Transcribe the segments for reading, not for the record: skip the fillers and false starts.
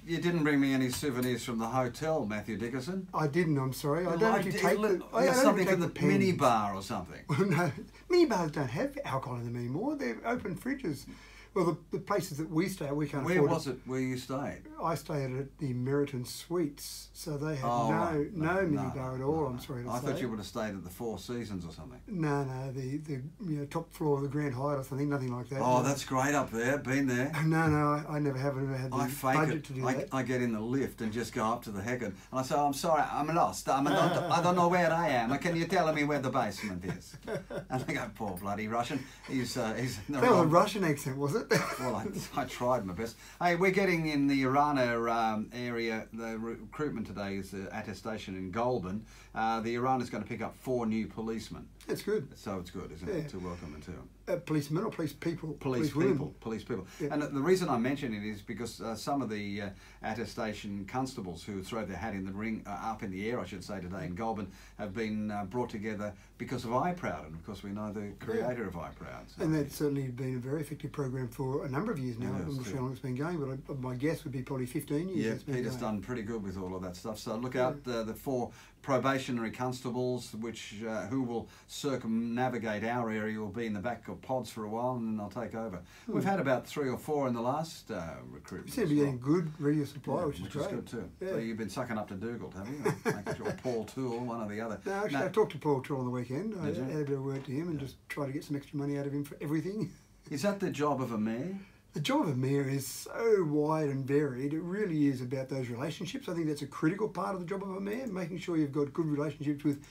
You didn't bring me any souvenirs from the hotel, Mathew Dickerson. I didn't, I'm sorry. I don't actually take something from the mini bar or something. Well, no, mini bars don't have alcohol in them anymore. They're open fridges. Well, the places that we stay at, we can't afford it. Where was it where you stayed? I stayed at the Meriton Suites, so they had no mini bar at all, I'm sorry to say. I thought you would have stayed at the Four Seasons or something. No, the top floor of the Grand Hyatt or something, nothing like that. Oh, that's great up there, been there. No, I never have. I never had the budget to do that. I get in the lift and just go up to the Hecken, and I say, I'm sorry, I'm lost. I don't know where I am. Can you tell me where the basement is? And they go, poor bloody Russian. He's in the That was a Russian accent, was it? Well, I tried my best. Hey, we're getting in the Irana area. The recruitment today is attestation in Goulburn. The Irana is going to pick up 4 new policemen. That's good. So it's good, isn't it, to welcome them to them. Policemen or police people? Police people. Yeah. And the reason I mention it is because some of the attestation constables who throw their hat in the ring, up in the air, I should say, today in Goulburn, have been brought together because of iProud, and of course we know the creator of iProud. So. And that's certainly been a very effective program for a number of years now. I'm not sure how long it's been going, but my guess would be probably 15 years. Yeah, Peter's done pretty good with all of that stuff. So look out the 4 probationary constables, who will circumnavigate our area, will be in the back of pods for a while, and then they'll take over. We've had about 3 or 4 in the last recruitment. You seem to be getting good regular supply, which is great. Is good too. Yeah. So you've been sucking up to Dougal, have you? Making sure Paul Toole, one or the other. No, actually, I talked to Paul Toole on the weekend. I had a bit of word to him and just tried to get some extra money out of him for everything. Is that the job of a mayor? The job of a mayor is so wide and varied. It really is about those relationships. I think that's a critical part of the job of a mayor, making sure you've got good relationships with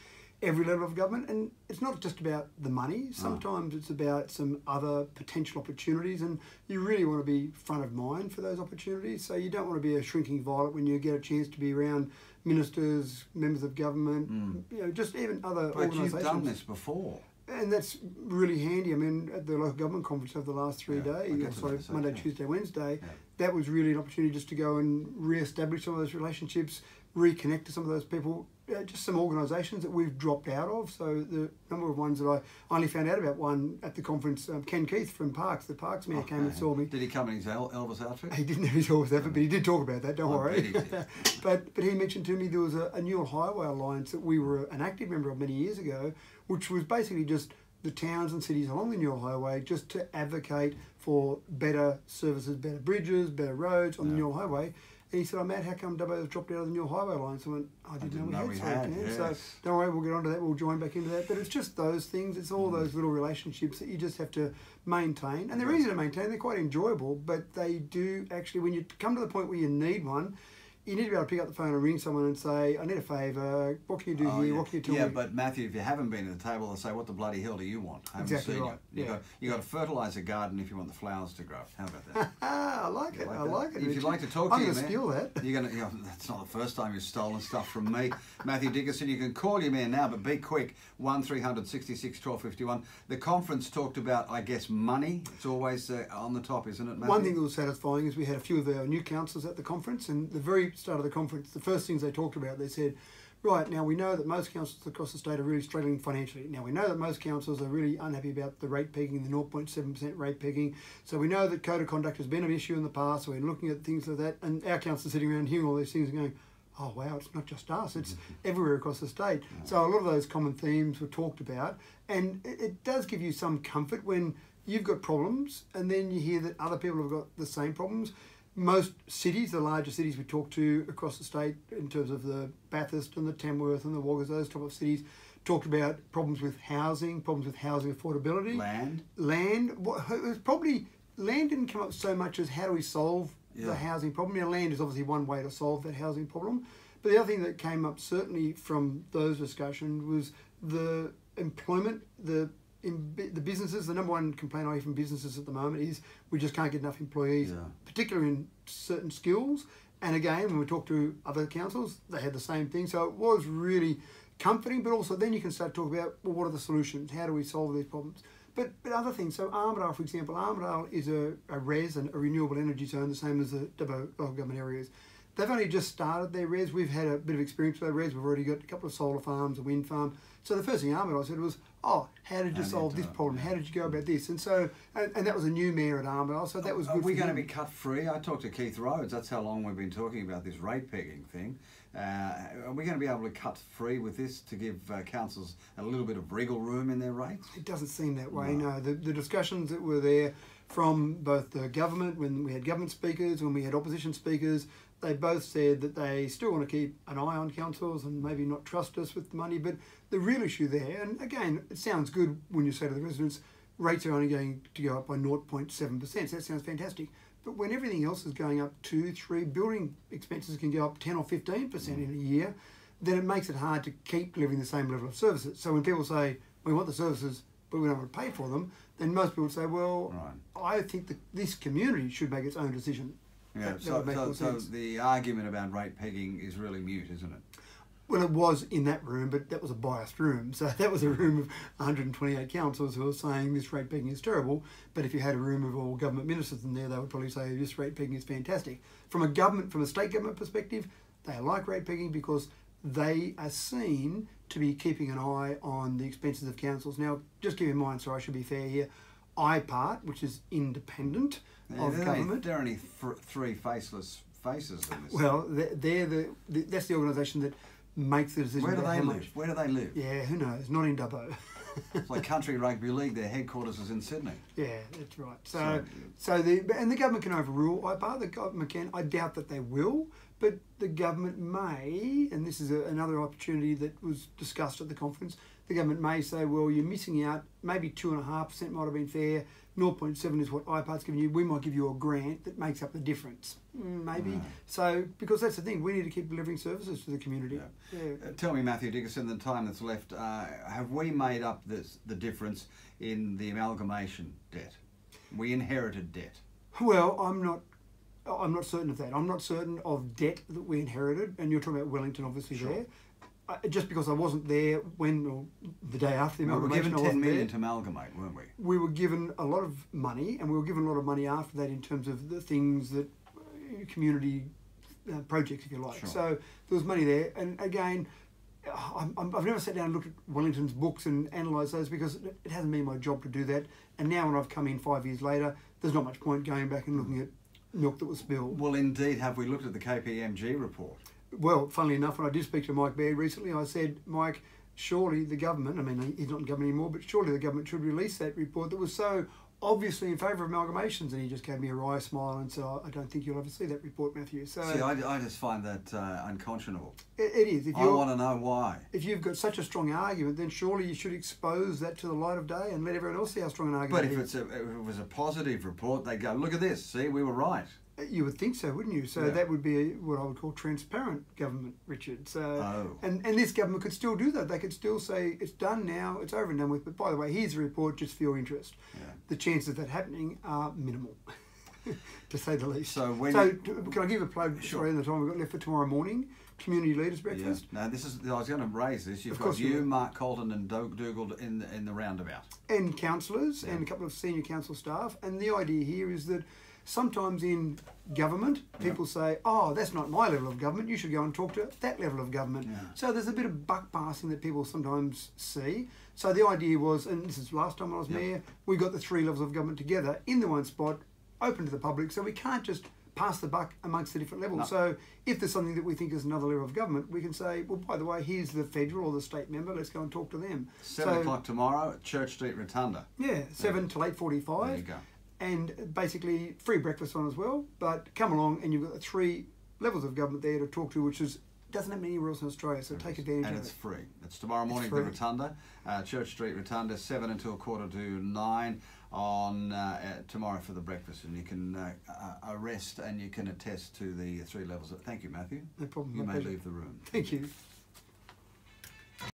every level of government. And it's not just about the money. Sometimes it's about some other potential opportunities, and you really want to be front of mind for those opportunities. So you don't want to be a shrinking violet when you get a chance to be around ministers, members of government, just even other organisations. But you've done this before. And that's really handy. I mean, at the local government conference over the last 3 days, Monday, Tuesday, Wednesday, that was really an opportunity just to go and re-establish some of those relationships, reconnect to some of those people, just some organisations that we've dropped out of. So the number of ones that I only found out about one at the conference, Ken Keith from Parks, the Parks Mayor came and saw me. Did he come in his Elvis outfit? He didn't have his Elvis outfit, but he did talk about that, don't worry. But he mentioned to me there was a Newell Highway Alliance that we were an active member of many years ago, which was basically just the towns and cities along the Newell Highway just to advocate for better services, better bridges, better roads on the Newell Highway. And he said, Matt, how come Dubbo has dropped out of the Newell Highway Alliance? I went, I didn't know we had. So don't worry, we'll get onto that, we'll join back into that. But it's just those things, it's all those little relationships that you just have to maintain. And they're easy to maintain, they're quite enjoyable, but they do actually, when you come to the point where you need one, you need to be able to pick up the phone and ring someone and say, I need a favour, what can you do here, what can you tell me? Yeah, but Matthew, if you haven't been at the table, they'll say, what the bloody hell do you want? I haven't exactly seen right. You got to fertilise a garden if you want the flowers to grow. How about that? I like it, I like it. If you'd like to talk to I'm you, going to steal that. You're going to, that's not the first time you've stolen stuff from me. Mathew Dickerson, you can call your man now, but be quick, 1300 66 1251. The conference talked about, I guess, money. It's always on the top, isn't it, Matthew? One thing that was satisfying is we had a few of our new councillors at the conference, and the very start of the conference, the first things they talked about, they said, right, now we know that most councils across the state are really struggling financially. Now we know that most councils are really unhappy about the rate pegging, the 0.7% rate pegging. So we know that code of conduct has been an issue in the past, so we're looking at things like that, and our councillors sitting around hearing all these things and going, oh wow, it's not just us, it's everywhere across the state. So a lot of those common themes were talked about, and it does give you some comfort when you've got problems and then you hear that other people have got the same problems. Most cities, the larger cities we talk to across the state in terms of the Bathurst and the Tamworth and the Woggers, those type of cities, talked about problems with housing affordability. Land. It was probably, land didn't come up so much as how do we solve the housing problem. Now land is obviously one way to solve that housing problem. But the other thing that came up certainly from those discussions was the employment, the businesses. The number one complaint I hear from businesses at the moment is we just can't get enough employees, particularly in certain skills. And again, when we talk to other councils, they had the same thing. So it was really comforting, but also then you can start talking about, well, what are the solutions? How do we solve these problems? But other things, so Armidale, for example, Armidale is a RES, and a renewable energy zone, the same as the Dubbo local government areas. They've only just started their res. We've had a bit of experience with our res. We've already got a couple of solar farms, a wind farm. So the first thing Armid I said was, oh, how did you solve this problem? How did you go about this? And so, and that was a new mayor at Armid, so that was good. Are we going to be cut free? I talked to Keith Rhodes. That's how long we've been talking about this rate pegging thing. Are we going to be able to cut free with this to give councils a little bit of wriggle room in their rates? It doesn't seem that way, no. The discussions that were there from both the government, when we had government speakers, when we had opposition speakers, they both said that they still want to keep an eye on councils and maybe not trust us with the money. But the real issue there, and again, it sounds good when you say to the residents, rates are only going to go up by 0.7%. So that sounds fantastic. But when everything else is going up 2, 3, building expenses can go up 10 or 15% in a year, then it makes it hard to keep delivering the same level of services. So when people say, we want the services, but we don't want to pay for them, then most people say, well, I think that this community should make its own decision. Yeah, so the argument about rate pegging is really mute, isn't it? Well, it was in that room, but that was a biased room. So that was a room of 128 councillors who were saying this rate pegging is terrible. But if you had a room of all government ministers in there, they would probably say this rate pegging is fantastic. From a state government perspective, they like rate pegging because they are seen to be keeping an eye on the expenses of councils. Now, just keep in mind, so I should be fair here, IPART, which is independent of government. There are only three faceless faces in this. Well, that's the organisation that makes the decision. Where do they live? Where do they live? Yeah, who knows? Not in Dubbo. It's like Country Rugby League. Their headquarters is in Sydney. Yeah, that's right. So the government can overrule IPART. The government can. I doubt that they will, but the government may, and this is another opportunity that was discussed at the conference. The government may say, well, you're missing out. Maybe 2.5% might have been fair. 0.7 is what IPART's giving you. We might give you a grant that makes up the difference. Maybe. So, because that's the thing, we need to keep delivering services to the community. Yeah. Tell me, Mathew Dickerson, the time that's left, have we made up the difference in the amalgamation debt? We inherited debt. Well, I'm not certain of that. I'm not certain of debt that we inherited, and you're talking about Wellington, obviously. Sure. There. Just because I wasn't there the day after the amalgamation, we were given $10 million to amalgamate, weren't we? We were given a lot of money, and we were given a lot of money after that in terms of the things that community projects, if you like. Sure. So there was money there, and again, I've never sat down and looked at Wellington's books and analysed those because it hasn't been my job to do that. And now when I've come in 5 years later, there's not much point going back and looking at milk that was spilled. Well, indeed, have we looked at the KPMG report? Well, funnily enough, when I did speak to Mike Baird recently, I said, Mike, surely the government, I mean, he's not in government anymore, but surely the government should release that report that was so obviously in favour of amalgamations. And he just gave me a wry smile and said, I don't think you'll ever see that report, Matthew. So, see, I just find that unconscionable. It is. I want to know why. If you've got such a strong argument, then surely you should expose that to the light of day and let everyone else see how strong an argument it is. But if it was a positive report, they'd go, look at this, see, we were right. You would think so, wouldn't you? So that would be what I would call transparent government, Richard. So, and this government could still do that. They could still say, it's done now, it's over and done with. But by the way, here's a report just for your interest. Yeah. The chances of that happening are minimal, to say the least. So can I give a plug, sorry, in the time we've got left for tomorrow morning? Community Leaders Breakfast. Yeah. No, I was going to raise this. You've got you, Mark Colton and Doug Dougal in the roundabout. And councillors and a couple of senior council staff. And the idea here is that sometimes in government, people say, oh, that's not my level of government, you should go and talk to that level of government. Yeah. So there's a bit of buck passing that people sometimes see. So the idea was, and this is last time I was mayor, we got the three levels of government together in the one spot, open to the public, so we can't just pass the buck amongst the different levels. No. So if there's something that we think is another level of government, we can say, well, by the way, here's the federal or the state member, let's go and talk to them. 7 o'clock tomorrow at Church Street Rotunda. Yeah, 7 till 8:45. There you go. And basically free breakfast on as well, but come along and you've got the three levels of government there to talk to, which doesn't happen anywhere else in Australia, so take advantage of it. And it's free. It's tomorrow morning at the Rotunda, Church Street Rotunda, 7 until 8:45 on tomorrow for the breakfast, and you can arrest and you can attest to the three levels. Thank you, Matthew. No problem. You may leave the room. Thank you.